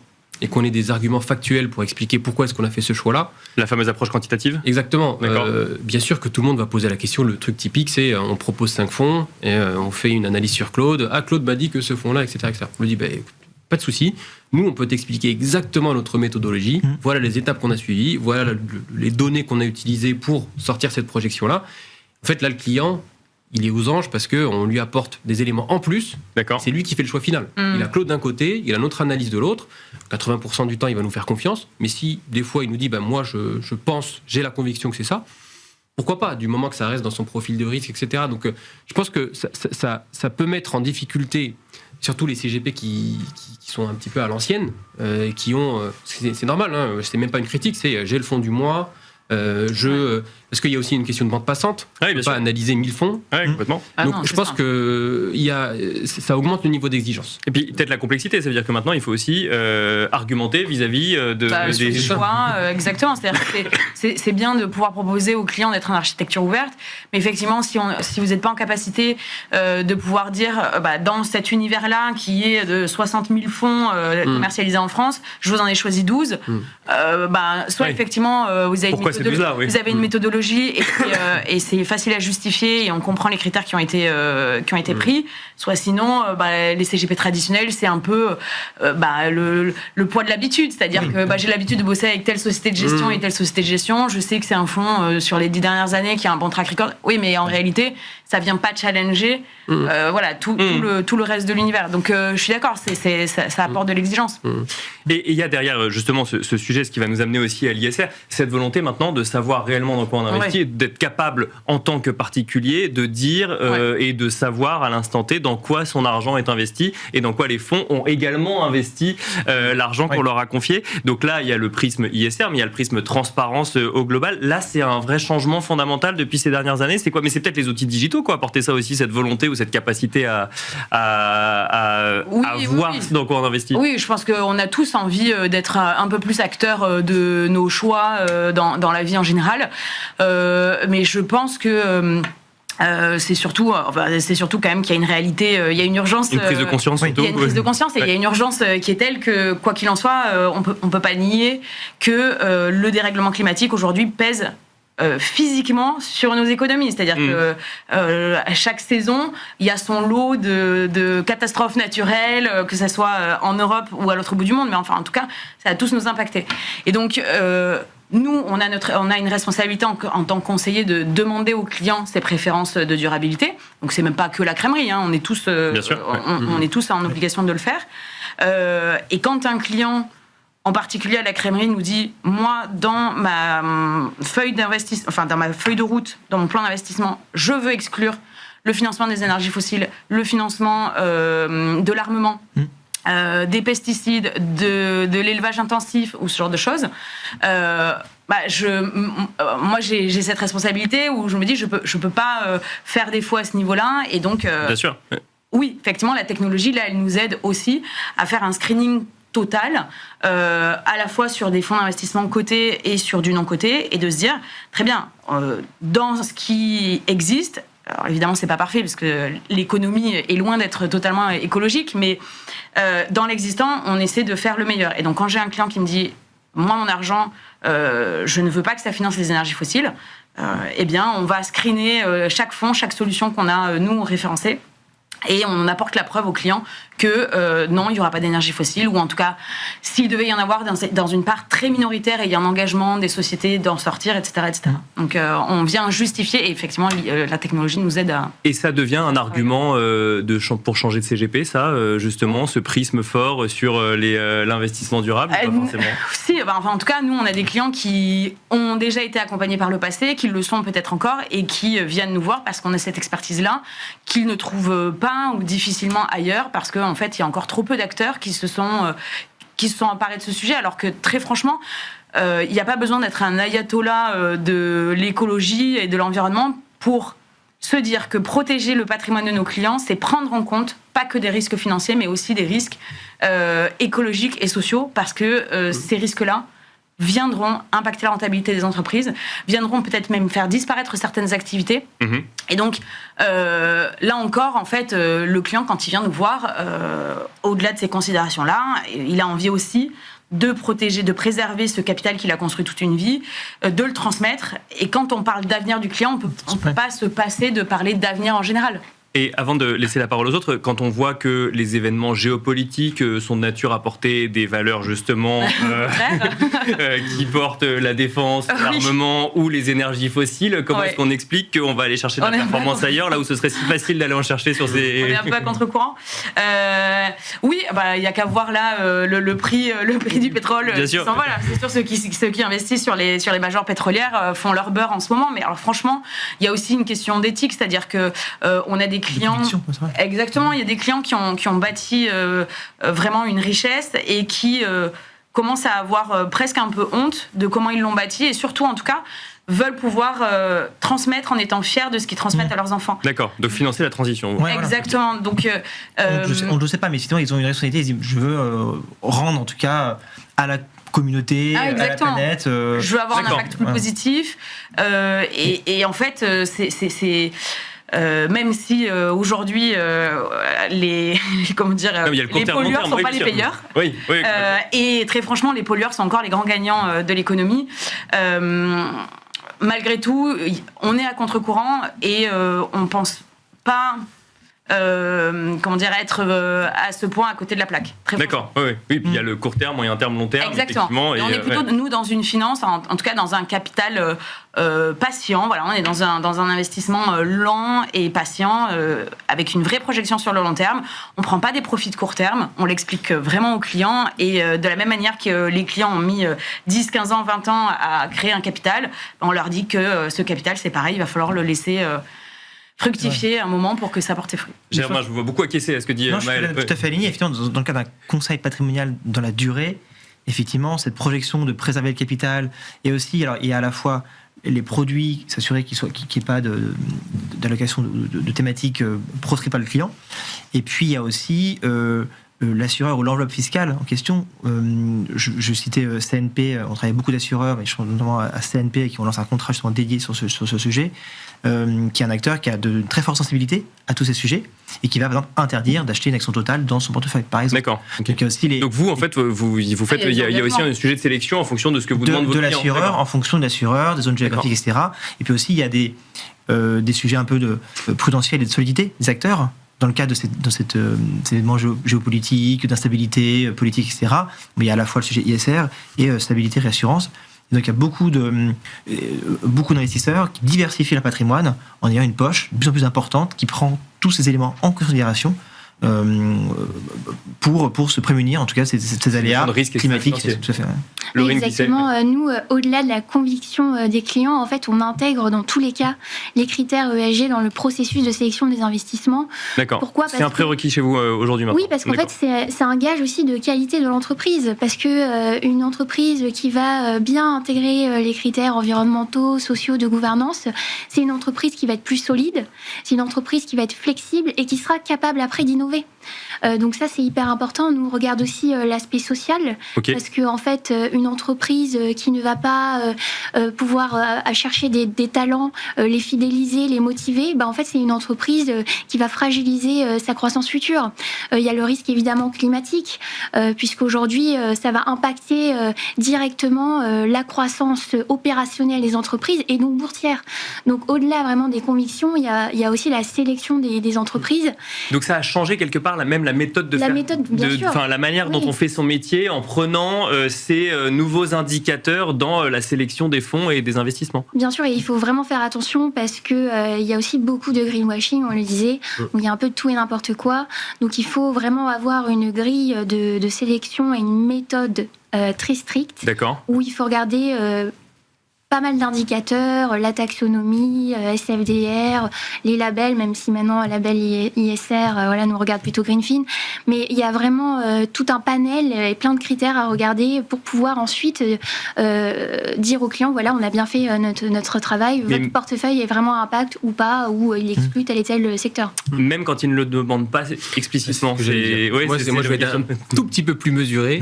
et qu'on ait des arguments factuels pour expliquer pourquoi est-ce qu'on a fait ce choix-là.
La fameuse approche quantitative ?
Exactement. Bien sûr que tout le monde va poser la question. Le truc typique, c'est on propose 5 fonds et on fait une analyse sur Claude. Ah, Claude m'a dit que ce fonds-là, etc. etc. On lui dit, pas de souci. Nous, on peut t'expliquer exactement notre méthodologie. Voilà les étapes qu'on a suivies. Voilà les données qu'on a utilisées pour sortir cette projection-là. En fait, là, le client, il est aux anges parce qu'on lui apporte des éléments en plus.
D'accord.
C'est lui qui fait le choix final. Il a Claude d'un côté, il a notre analyse de l'autre. 80% du temps, il va nous faire confiance. Mais si, des fois, il nous dit, moi, je pense, j'ai la conviction que c'est ça, pourquoi pas, du moment que ça reste dans son profil de risque, etc. Donc, je pense que ça peut mettre en difficulté, surtout les CGP qui sont un petit peu à l'ancienne, qui ont... c'est normal, hein, c'est même pas une critique, c'est j'ai le fonds du mois, parce qu'il y a aussi une question de bande passante.
Oui,
on ne peut pas analyser 1000 fonds.
Oui, complètement.
Donc, je pense que ça augmente le niveau d'exigence.
Et puis, peut-être la complexité, ça veut dire que maintenant, il faut aussi argumenter vis-à-vis
des choix. Exactement. C'est-à-dire que c'est bien de pouvoir proposer aux clients d'être en architecture ouverte, mais effectivement, si vous n'êtes pas en capacité de pouvoir dire, dans cet univers-là, qui est de 60 000 fonds commercialisés en France, je vous en ai choisi 12, soit effectivement, vous avez une méthodologie et c'est facile à justifier et on comprend les critères qui ont été pris, soit sinon les CGP traditionnels c'est un peu le poids de l'habitude, c'est-à-dire que j'ai l'habitude de bosser avec telle société de gestion et telle société de gestion, je sais que c'est un fonds sur les 10 dernières années qui a un bon track record, oui mais en réalité ça vient pas challenger tout le reste de l'univers, donc je suis d'accord, ça apporte de l'exigence.
Et il y a derrière justement ce sujet, ce qui va nous amener aussi à l'ISR, cette volonté maintenant de savoir réellement dans quoi on investit, et d'être capable en tant que particulier de dire et de savoir à l'instant T dans quoi son argent est investi et dans quoi les fonds ont également investi l'argent qu'on leur a confié. Donc là, il y a le prisme ISR, mais il y a le prisme transparence au global. Là, c'est un vrai changement fondamental depuis ces dernières années. C'est quoi ? Mais c'est peut-être les outils digitaux, quoi, apporter ça aussi, cette volonté ou cette capacité à voir dans quoi on investit.
Oui, je pense qu'on a tous envie d'être un peu plus acteurs de nos choix dans la vie en général. Mais je pense que c'est surtout quand même qu'il y a une réalité, il y a une urgence.
Une prise de conscience surtout.
Il y a une prise de conscience et il y a une urgence qui est telle que, quoi qu'il en soit, on peut pas nier que le dérèglement climatique aujourd'hui pèse physiquement sur nos économies. C'est-à-dire que à chaque saison, il y a son lot de catastrophes naturelles, que ce soit en Europe ou à l'autre bout du monde, mais enfin, en tout cas, ça va tous nous impacter. Et donc, nous, on a une responsabilité en tant que conseiller de demander aux clients ses préférences de durabilité. Donc, c'est même pas que la crèmerie, hein, on est tous, on est tous en obligation de le faire. Et quand un client, en particulier à la crèmerie, nous dit « Moi, dans ma feuille d'investissement, enfin dans ma feuille de route, dans mon plan d'investissement, je veux exclure le financement des énergies fossiles, le financement de l'armement, des pesticides, de l'élevage intensif ou ce genre de choses. » Moi, j'ai cette responsabilité où je me dis je peux pas faire défaut à ce niveau-là, et donc.
Bien sûr.
Oui, effectivement, la technologie là, elle nous aide aussi à faire un screening total, à la fois sur des fonds d'investissement cotés et sur du non coté, et de se dire très bien, dans ce qui existe. Alors évidemment, c'est pas parfait parce que l'économie est loin d'être totalement écologique, mais dans l'existant, on essaie de faire le meilleur. Et donc, quand j'ai un client qui me dit moi, mon argent, je ne veux pas que ça finance les énergies fossiles, eh bien, on va screener chaque fonds, chaque solution qu'on a, nous, référencée. Et on apporte la preuve au client que non, il n'y aura pas d'énergie fossile, ou en tout cas, s'il devait y en avoir dans une part très minoritaire et il y a un engagement des sociétés d'en sortir, etc. etc. Donc on vient justifier, et effectivement, la technologie nous aide à... Et
ça devient un argument pour changer de CGP, ça, justement, ce prisme fort sur l'investissement durable, pas forcément.
Si, en tout cas, nous, on a des clients qui ont déjà été accompagnés par le passé, qui le sont peut-être encore, et qui viennent nous voir parce qu'on a cette expertise-là, qu'ils ne trouvent pas ou difficilement ailleurs, parce qu'en fait, il y a encore trop peu d'acteurs qui se sont emparés de ce sujet, alors que très franchement, il n'y a pas besoin d'être un ayatollah de l'écologie et de l'environnement pour se dire que protéger le patrimoine de nos clients, c'est prendre en compte pas que des risques financiers, mais aussi des risques écologiques et sociaux, parce que ces risques-là viendront impacter la rentabilité des entreprises, viendront peut-être même faire disparaître certaines activités. Et donc, là encore, en fait, le client, quand il vient nous voir, au-delà de ces considérations-là, il a envie aussi de protéger, de préserver ce capital qu'il a construit toute une vie, de le transmettre. Et quand on parle d'avenir du client, on peut pas se passer de parler d'avenir en général.
Et avant de laisser la parole aux autres, quand on voit que les événements géopolitiques sont de nature à porter des valeurs justement qui portent la défense, l'armement ou les énergies fossiles, comment est-ce qu'on explique qu'on va aller chercher de la performance ailleurs, là où ce serait si facile d'aller en chercher sur ces...
On est un peu à contre-courant. Oui, il y a qu'à voir là le prix du pétrole qui s'envole. C'est sûr, ceux qui investissent sur les majors pétrolières font leur beurre en ce moment. Mais alors franchement, il y a aussi une question d'éthique, c'est-à-dire que on a des clients. Exactement, il y a des clients qui ont bâti vraiment une richesse et qui commencent à avoir presque un peu honte de comment ils l'ont bâti et surtout, en tout cas, veulent pouvoir transmettre en étant fiers de ce qu'ils transmettent à leurs enfants.
D'accord, donc financer la transition.
Ouais,
exactement.
Voilà.
Donc,
on ne le sait pas, mais sinon ils ont une responsabilité. Ils disent, je veux rendre en tout cas à la communauté, à la planète.
Je veux avoir un impact plus positif. Et en fait, c'est même si aujourd'hui les pollueurs ne sont pas les payeurs.
Oui,
et très franchement, les pollueurs sont encore les grands gagnants de l'économie. Malgré tout, on est à contre-courant et on ne pense pas être à ce point à côté de la plaque.
D'accord, oui. Puis il y a le court terme, moyen terme, long terme.
Exactement. Et on est plutôt, nous, dans une finance, en tout cas dans un capital patient. Voilà, on est dans un investissement lent et patient, avec une vraie projection sur le long terme. On ne prend pas des profits de court terme, on l'explique vraiment aux clients. Et de la même manière que les clients ont mis 10, 15 ans, 20 ans à créer un capital, on leur dit que ce capital, c'est pareil, il va falloir le laisser... fructifier un moment pour que ça porte ses fruits.
Germain, je vous vois beaucoup acquiescer à ce que dit Maëlle.
Je suis tout à fait aligné. Effectivement, dans le cas d'un conseil patrimonial dans la durée, effectivement, cette projection de préserver le capital et aussi, alors il y a à la fois les produits, s'assurer qu'il n'y ait pas d'allocation de thématiques proscrites par le client. Et puis il y a aussi l'assureur ou l'enveloppe fiscale en question. Je citais CNP, on travaille beaucoup d'assureurs, mais je pense notamment à CNP qui ont lancé un contrat justement dédié sur ce sujet, qui est un acteur qui a de très fortes sensibilités à tous ces sujets et qui va par exemple interdire d'acheter une action totale dans son portefeuille, par exemple.
D'accord.
Okay. Donc
vous, en fait, vous faites, il y a aussi un sujet de sélection en fonction de ce que vous demande votre client.
De l'assureur, en fonction de l'assureur, des zones géographiques, etc. Et puis aussi, il y a des sujets un peu de prudentiel et de solidité des acteurs. Dans le cas de ces événements géopolitiques, d'instabilité politique, etc., mais il y a à la fois le sujet ISR et stabilité, réassurance. Et donc il y a beaucoup d'investisseurs qui diversifient leur patrimoine en ayant une poche de plus en plus importante qui prend tous ces éléments en considération pour se prémunir, en tout cas, ces aléas climatiques. Tout à fait,
ouais. Exactement. Nous, au-delà de la conviction des clients, en fait, on intègre dans tous les cas les critères ESG dans le processus de sélection des investissements.
D'accord. Pourquoi ? C'est un prérequis chez vous aujourd'hui maintenant.
Oui, parce qu'en fait, c'est un gage aussi de qualité de l'entreprise. Parce que une entreprise qui va bien intégrer les critères environnementaux, sociaux, de gouvernance, c'est une entreprise qui va être plus solide, c'est une entreprise qui va être flexible et qui sera capable après d'innover. Donc ça, c'est hyper important. Nous, on regarde aussi l'aspect social, parce que en fait, une entreprise qui ne va pas pouvoir chercher des talents, les fidéliser, les motiver, en fait, c'est une entreprise qui va fragiliser sa croissance future. Il y a le risque évidemment climatique, puisqu'aujourd'hui, ça va impacter directement la croissance opérationnelle des entreprises et donc boursière. Donc au-delà vraiment des convictions, il y a aussi la sélection des entreprises.
Donc ça a changé quelque part la méthode de faire, la manière dont on fait son métier en prenant ces nouveaux indicateurs dans la sélection des fonds et des investissements.
Bien sûr, et il faut vraiment faire attention parce que il y a aussi beaucoup de greenwashing, on le disait, où il y a un peu de tout et n'importe quoi. Donc il faut vraiment avoir une grille de sélection et une méthode très stricte.
D'accord.
Où il faut regarder pas mal d'indicateurs, la taxonomie, SFDR, les labels, même si maintenant label ISR nous regarde plutôt Greenfin, mais il y a vraiment tout un panel et plein de critères à regarder pour pouvoir ensuite dire aux clients, voilà, on a bien fait notre travail, votre portefeuille est vraiment à impact ou pas, ou il exclut tel et tel secteur.
Même quand ils ne le demandent pas explicitement.
Moi, je vais être un tout petit peu plus mesuré,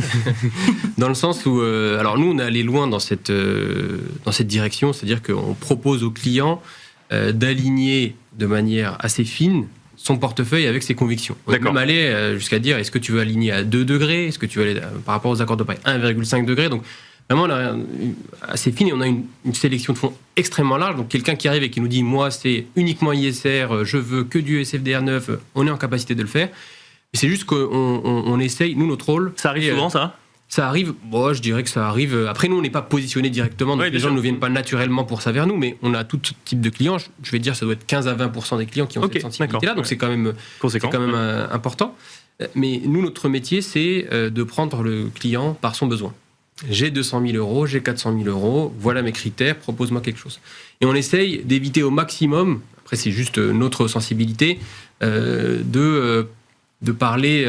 dans le sens où, alors nous, on est allé loin dans cette direction, c'est-à-dire qu'on propose aux clients d'aligner de manière assez fine son portefeuille avec ses convictions. On peut même aller jusqu'à dire, est-ce que tu veux aligner à 2 degrés ? Est-ce que tu veux aller par rapport aux accords de Paris 1,5 degré ? Donc vraiment assez fine et on a une sélection de fonds extrêmement large. Donc quelqu'un qui arrive et qui nous dit moi c'est uniquement ISR, je veux que du SFDR 9, on est en capacité de le faire. Mais c'est juste qu'on essaye, nous notre rôle.
Ça arrive souvent ça ?
Ça arrive, bon, je dirais que ça arrive. Après, nous, on n'est pas positionné directement, donc les gens ne viennent pas naturellement pour ça vers nous, mais on a tout type de clients. Je vais dire, ça doit être 15 à 20% des clients qui ont cette sensibilité-là, donc c'est quand même important. Mais nous, notre métier, c'est de prendre le client par son besoin. J'ai 200 000 euros, j'ai 400 000 euros, voilà mes critères, propose-moi quelque chose. Et on essaye d'éviter au maximum, après c'est juste notre sensibilité, de parler...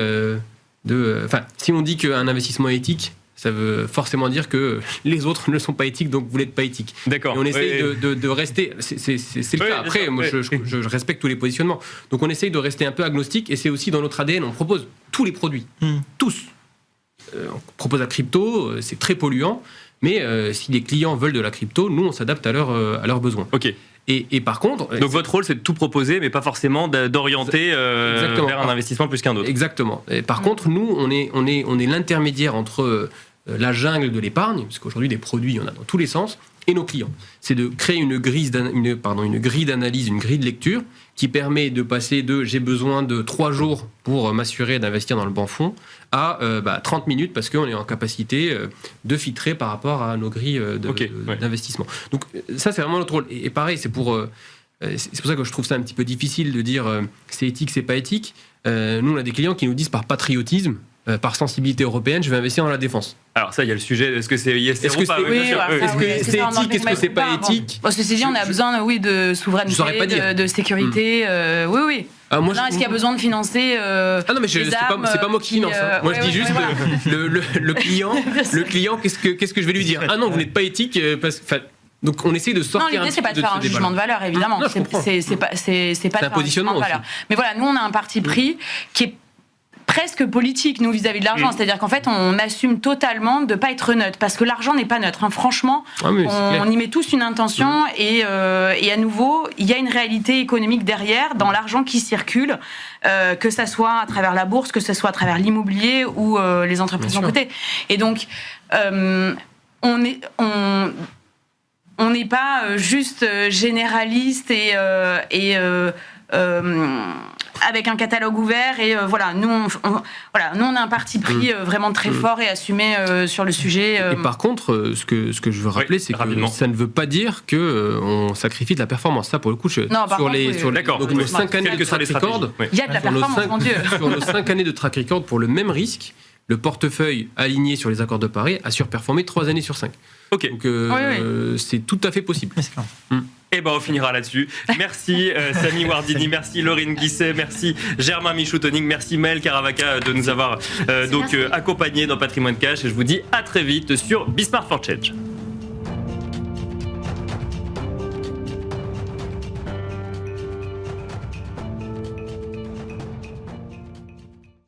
Enfin, si on dit qu'un investissement est éthique, ça veut forcément dire que les autres ne sont pas éthiques, donc vous n'êtes pas éthique.
D'accord.
Et on essaye de rester. C'est le cas. Après, moi, je respecte tous les positionnements. Donc, on essaye de rester un peu agnostique, et c'est aussi dans notre ADN. On propose tous les produits, tous. On propose la crypto, c'est très polluant, mais si les clients veulent de la crypto, nous, on s'adapte à leurs besoins.
Ok.
Et par contre...
Donc votre rôle, c'est de tout proposer, mais pas forcément d'orienter vers un investissement plus qu'un autre.
Exactement. Et par contre, nous, on est l'intermédiaire entre la jungle de l'épargne, parce qu'aujourd'hui, des produits, il y en a dans tous les sens, et nos clients. C'est de créer une grille d'analyse, une grille de lecture, qui permet de passer de « j'ai besoin de 3 jours pour m'assurer d'investir dans le bon fonds » à 30 minutes, parce qu'on est en capacité de filtrer par rapport à nos grilles d'investissement. Donc ça, c'est vraiment notre rôle. Et pareil, c'est pour ça que je trouve ça un petit peu difficile de dire c'est éthique, c'est pas éthique. Nous, on a des clients qui nous disent par patriotisme, par sensibilité européenne, je vais investir dans la défense.
Alors ça, il y a le sujet, est-ce que c'est ISR ou pas ?
Est-ce que c'est éthique, est-ce que c'est pas éthique ?
Parce que c'est dit, on a besoin de souveraineté, de sécurité. Oui.
Moi,
est-ce qu'il y a besoin de financer
Ah non, mais c'est pas moi qui finance. Moi, je dis juste le client, qu'est-ce que je vais lui dire ? Ah non, vous n'êtes pas éthique parce que... Donc on essaie de sortir.
Non, l'idée c'est pas de faire un jugement de valeur, évidemment.
Non,
c'est pas de faire
un positionnement
de valeur. Mais voilà, nous on a un parti pris qui est presque politique, nous, vis-à-vis de l'argent. C'est-à-dire qu'en fait, on assume totalement de ne pas être neutre, parce que l'argent n'est pas neutre. Franchement, on y met tous une intention, et à nouveau, il y a une réalité économique derrière, dans l'argent qui circule, que ça soit à travers la bourse, que ça soit à travers l'immobilier ou les entreprises en côté. Et donc, on n'est pas juste généraliste et avec un catalogue ouvert et voilà, nous on a un parti pris vraiment très fort et assumé sur le sujet.
Et par contre, ce que je veux rappeler, c'est que ça ne veut pas dire qu'on sacrifie de la performance. Ça, pour le coup, donc nos 5 années de track record,
il y a de la performance, mon Dieu.
Sur nos 5 années de track record, pour le même risque, le portefeuille aligné sur les accords de Paris a surperformé 3 années sur 5.
Ok.
Donc c'est tout à fait possible.
Et on finira là-dessus. Merci Samy Wardini, merci Laurine Guisset, merci Germain Michou-Toning, merci Maëlle Caravaca de nous avoir accompagnés dans Patrimoine Cash. Et je vous dis à très vite sur Be Smart for Change.